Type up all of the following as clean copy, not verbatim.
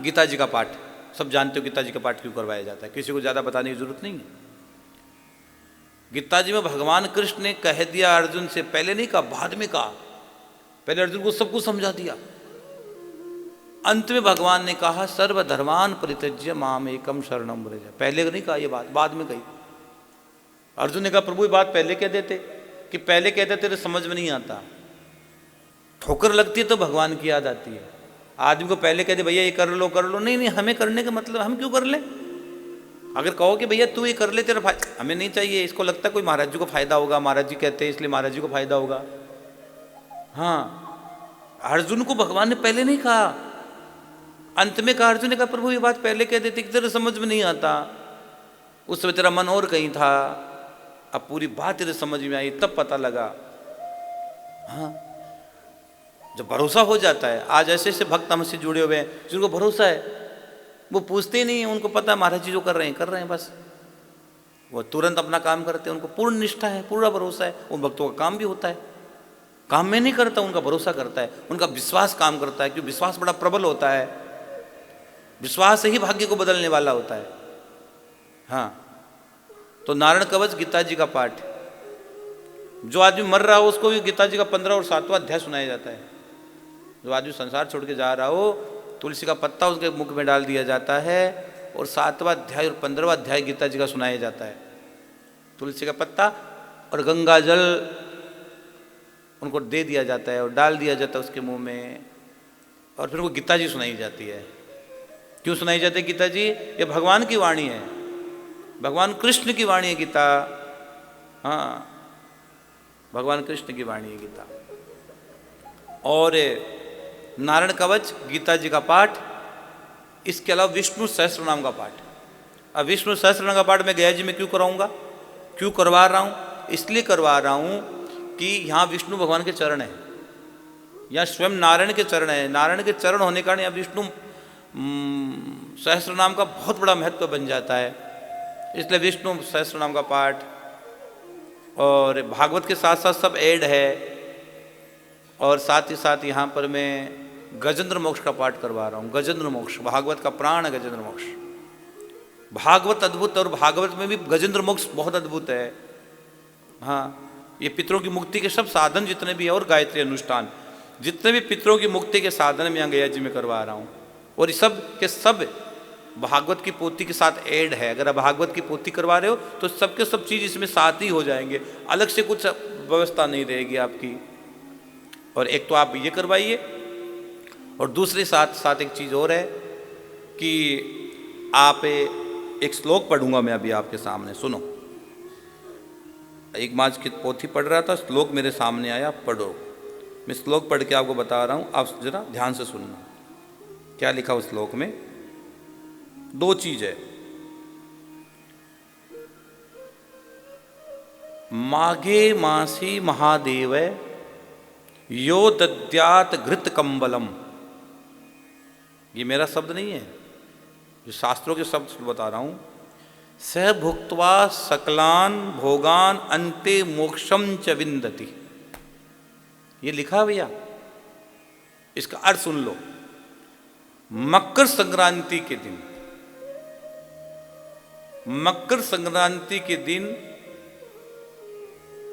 गीता जी का पाठ, सब जानते हो गीता जी का पाठ क्यों करवाया जाता है, किसी को ज़्यादा बताने की जरूरत नहीं है। गीता जी में भगवान कृष्ण ने कह दिया अर्जुन से, पहले नहीं कहा, बाद में कहा। पहले अर्जुन को सब कुछ समझा दिया, अंत में भगवान ने कहा सर्वधर्मान परित्यज्य माम एकम शरणम व्रज। पहले नहीं कहा ये बात, बाद में कही। अर्जुन ने कहा प्रभु ये बात पहले कह देते, कि पहले कहते तेरे समझ में नहीं आता, ठोकर लगती है तो भगवान की याद आती है। आदमी को पहले कह दे भैया ये कर लो कर लो, नहीं नहीं हमें करने का मतलब, हम क्यों कर ले। अगर कहो कि भैया तू ये कर ले तेरा फायदा, हमें नहीं चाहिए, इसको लगता है कोई महाराज जी को फायदा होगा, महाराज जी कहते हैं इसलिए महाराज जी को फायदा होगा। हाँ, अर्जुन को भगवान ने पहले नहीं कहा, अंत में कहा। अर्जुन ने कहा प्रभु ये बात पहले कह देते, तेरे समझ में नहीं आता, उस समय तेरा मन और कहीं था, अब पूरी बात तेरे समझ में आई तब पता लगा। हाँ, जब भरोसा हो जाता है, आज ऐसे ऐसे भक्त हमसे जुड़े हुए हैं जिनको भरोसा है, वो पूछते ही नहीं है, उनको पता है महाराज जी जो कर रहे हैं बस, वो तुरंत अपना काम करते हैं, उनको पूर्ण निष्ठा है, पूरा भरोसा है। उन भक्तों का काम भी होता है, काम में नहीं करता, उनका भरोसा करता है, उनका विश्वास काम करता है, क्योंकि विश्वास बड़ा प्रबल होता है, विश्वास ही भाग्य को बदलने वाला होता है। हाँ, तो नारायण कवच गीता जी का पाठ, जो आदमी मर रहा हो उसको भी गीता जी का 15 और 7वां अध्याय सुनाया जाता है। जो आदमी संसार छोड़ के जा रहा हो, तुलसी का पत्ता उसके मुख में डाल दिया जाता है और 7वां अध्याय और 15वां अध्याय गीता जी का सुनाया जाता है। तुलसी का पत्ता और गंगा जल उनको दे दिया जाता है और डाल दिया जाता है उसके मुंह में, और फिर वो गीता जी सुनाई जाती है। क्यों सुनाई जाती है गीता जी? ये भगवान की वाणी है, भगवान कृष्ण की वाणी है गीता। हाँ, भगवान कृष्ण की वाणी है गीता। और नारायण कवच गीता जी का पाठ, इसके अलावा विष्णु सहस्त्र नाम का पाठ। अब विष्णु सहस्त्र नाम का पाठ मैं गया जी में क्यों कराऊंगा, क्यों करवा रहा हूँ? इसलिए करवा रहा हूँ कि यहाँ विष्णु भगवान के चरण हैं, यहाँ स्वयं नारायण के चरण हैं। नारायण के चरण होने के कारण यहाँ विष्णु सहस्त्र नाम का बहुत बड़ा महत्व बन जाता है, इसलिए विष्णु सहस्त्र नाम का पाठ। और भागवत के साथ साथ सब ऐड है, और साथ ही साथ यहाँ पर मैं गजेंद्र मोक्ष का पाठ करवा रहा हूँ। गजेंद्र मोक्ष भागवत का प्राण है, गजेंद्र मोक्ष। भागवत अद्भुत, और भागवत में भी गजेंद्र मोक्ष बहुत अद्भुत है। हाँ, ये पितरों की मुक्ति के सब साधन जितने भी है, और गायत्री अनुष्ठान जितने भी पितरों की मुक्ति के साधन मैं यहाँ गया जी में करवा रहा हूँ, और ये सब के सब भागवत की पोथी के साथ ऐड है। अगर आप भागवत की पोथी करवा रहे हो तो सबके सब चीज़ इसमें साथ ही हो जाएंगे, अलग से कुछ व्यवस्था नहीं रहेगी आपकी। और एक तो आप ये करवाइए, और दूसरे साथ साथ एक चीज़ और है कि आप एक श्लोक पढ़ूंगा मैं अभी आपके सामने, सुनो। एक माज की पोथी पढ़ रहा था, श्लोक मेरे सामने आया, पढ़ो। मैं श्लोक पढ़ के आपको बता रहा हूँ, आप जरा ध्यान से सुनना। क्या लिखा उस श्लोक में? दो चीज है, माघे मासी महादेव यो दद्यात घृत कंबलम। ये मेरा शब्द नहीं है, जो शास्त्रों के शब्द बता रहा हूं। स भुक्त्वा सकलान भोगान अन्ते मोक्षम च विन्दति। ये लिखा भैया, इसका अर्थ सुन लो। मकर संक्रांति के दिन, मकर संक्रांति के दिन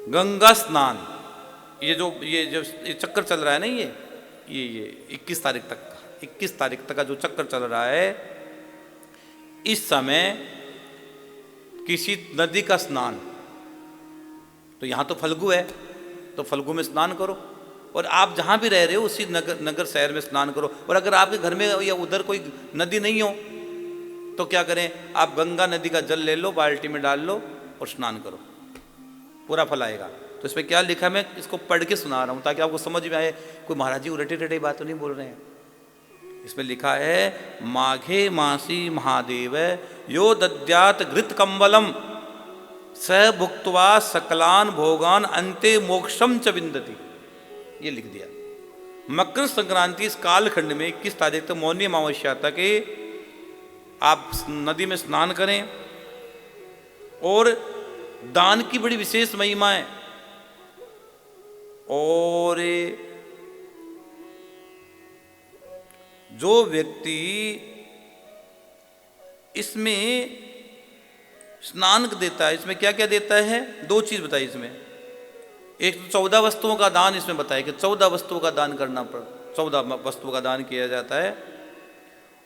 गंगा स्नान, ये जो चक्कर चल रहा है ना, ये 21 तारीख तक का, 21 तारीख तक का जो चक्कर चल रहा है, इस समय किसी नदी का स्नान, तो यहाँ तो फल्गु है तो फल्गु में स्नान करो, और आप जहाँ भी रह रहे हो उसी नगर शहर में स्नान करो। और अगर आपके घर में या उधर कोई नदी नहीं हो तो क्या करें, आप गंगा नदी का जल ले लो, बाल्टी में डाल लो और स्नान करो, पूरा फल आएगा। तो इस पर क्या लिखा है, मैं इसको पढ़ के सुना रहा हूँ ताकि आपको समझ में आए, कोई महाराज जी उलटे टेढ़े बात तो नहीं बोल रहे हैं। इसमें लिखा है, माघे मासी महादेव यो दद्यात घृत कंबलम स भुक्त्वा सकलान भोगान अन्ते मोक्षम च विन्दति। ये लिख दिया। मकर संक्रांति इस कालखंड में 21 तारीख तक मौनी अमावस्या तक आप नदी में स्नान करें, और दान की बड़ी विशेष महिमा है। और जो व्यक्ति इसमें स्नान देता है, इसमें क्या क्या देता है, 2 चीज बताई इसमें। एक तो 14 वस्तुओं का दान इसमें बताया कि 14 वस्तुओं का दान करना पड़ 14 वस्तुओं का दान किया जाता है।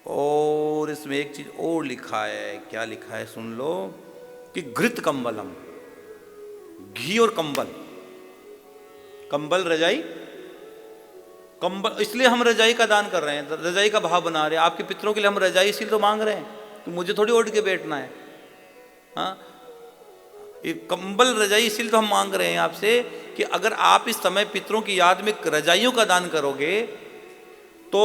और इसमें एक चीज और लिखा है, क्या लिखा है सुन लो, कि घृत कंबलम, घी और कंबल, कंबल रजाई, कंबल, इसलिए हम रजाई का दान कर रहे हैं, रजाई का भाव बना रहे हैं। आपके पितरों के लिए हम रजाई इसलिए तो मांग रहे हैं कि मुझे थोड़ी ओढ़ के बैठना है। हाँ, ये कंबल रजाई इसलिए तो हम मांग रहे हैं आपसे कि अगर आप इस समय पितरों की याद में रजाइयों का दान करोगे तो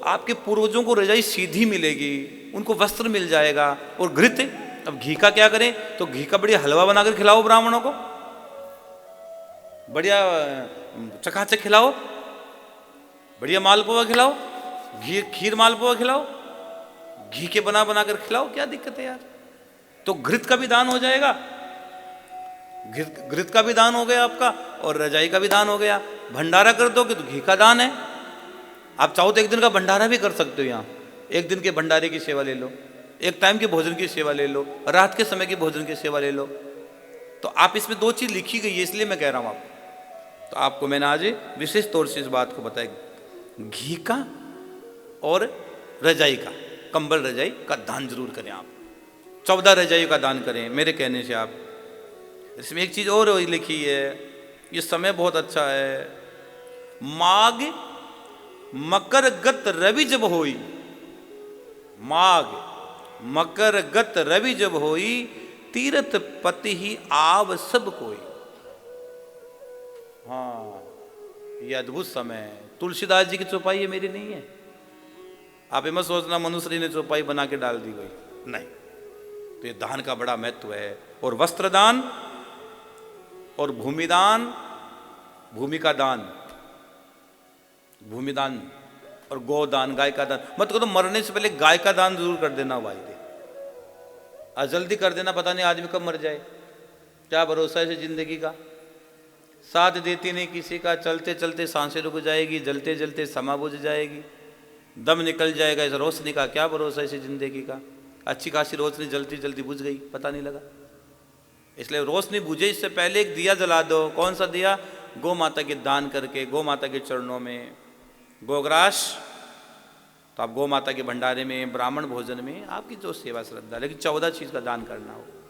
आपके पूर्वजों को रजाई सीधी मिलेगी, उनको वस्त्र मिल जाएगा। और घृत, अब घी का क्या करें, तो घी का बढ़िया हलवा बनाकर खिलाओ ब्राह्मणों को, बढ़िया चकाचक खिलाओ, बढ़िया मालपुआ खिलाओ, घी खीर मालपुआ खिलाओ, घी के बना बनाकर खिलाओ, क्या दिक्कत है यार। तो घृत का भी दान हो जाएगा, घृत का भी दान हो गया आपका, और रजाई का भी दान हो गया। भंडारा कर दोगे तो घी का दान है। आप चाहो तो एक दिन का भंडारा भी कर सकते हो, यहाँ एक दिन के भंडारे की सेवा ले लो, एक टाइम के भोजन की सेवा ले लो, रात के समय के भोजन की सेवा ले लो। तो आप इसमें 2 चीज लिखी गई है, इसलिए मैं कह रहा हूं आपको। तो आपको मैंने आज विशेष तौर से इस बात को बताया, घी का और रजाई का, कंबल रजाई का दान जरूर करें आप, 14 रजाई का दान करें मेरे कहने से आप। इसमें एक चीज और लिखी है, ये समय बहुत अच्छा है, माघ मकर गत रवि जब होई, माघ मकर गत रवि जब होई, तीर्थ पति ही आव सब कोई। हाँ, ये अद्भुत समय है। तुलसीदास जी की चौपाई ये मेरी नहीं है, आप मत सोचना मनुश्री ने चौपाई बना के डाल दी गई, नहीं। तो ये दान का बड़ा महत्व है। और वस्त्र दान और भूमिदान, भूमि का दान, भूमिदान और गोदान, गाय का दान। मत करो, मरने से पहले गाय का दान जरूर कर देना भाई दे, और जल्दी कर देना, पता नहीं आदमी कब मर जाए, क्या भरोसा है जिंदगी का। साथ देती नहीं किसी का, चलते चलते सांसें रुक जाएगी, जलते जलते समा बुझ जाएगी, दम निकल जाएगा, इस रोशनी का क्या भरोसा है इस जिंदगी का। अच्छी खासी रोशनी जलती जल्दी बुझ गई, पता नहीं लगा। इसलिए रोशनी बुझे इससे पहले एक दिया जला दो। कौन सा दिया? गौ माता के दान करके, गौ माता के चरणों में गोग्रास। तो आप गौ माता के भंडारे में, ब्राह्मण भोजन में आपकी जो सेवा श्रद्धा, लेकिन 14 चीज का दान करना हो।